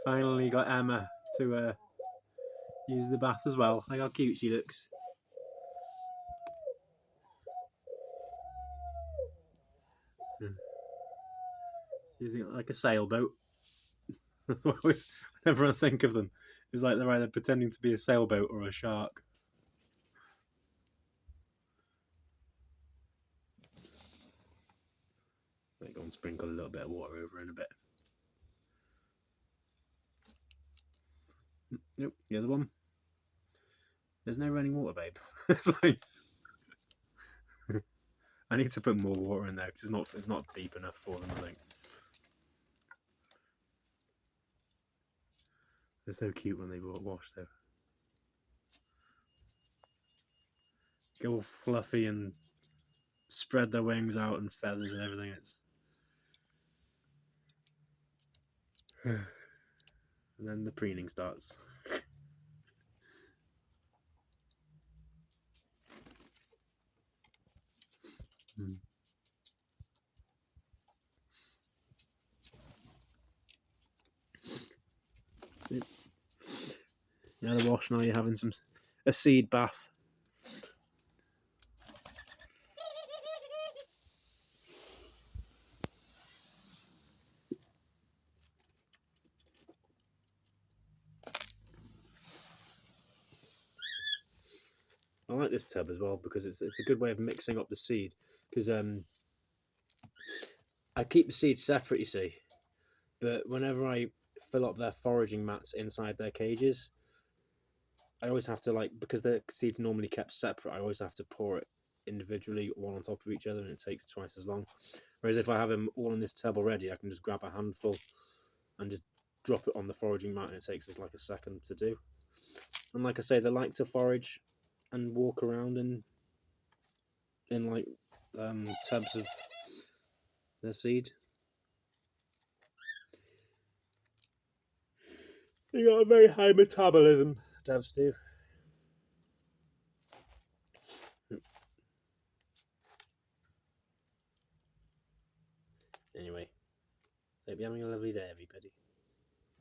Finally got Emma to use the bath as well. Look how cute she looks. Using it like a sailboat. That's what I always, whenever I think of them, it's like they're either pretending to be a sailboat or a shark. Go and sprinkle a little bit of water over in a bit. Yep, the other one. There's no running water, babe. It's like I need to put more water in there because it's not deep enough for them. I think they're so cute when they wash though. Go all fluffy and spread their wings out and feathers and everything. It's and then the preening starts. Now the wash. Now you're having a seed bath. I like this tub as well because it's a good way of mixing up the seed. Because I keep the seeds separate, you see, but whenever I fill up their foraging mats inside their cages, I always have to because the seeds normally kept separate. I always have to pour it individually, one on top of each other, and it takes twice as long. Whereas if I have them all in this tub already, I can just grab a handful and just drop it on the foraging mat, and it takes us like a second to do. And like I say, they like to forage and walk around in tubs of their seed. They got a very high metabolism, doves do. Anyway, hope you're having a lovely day, everybody.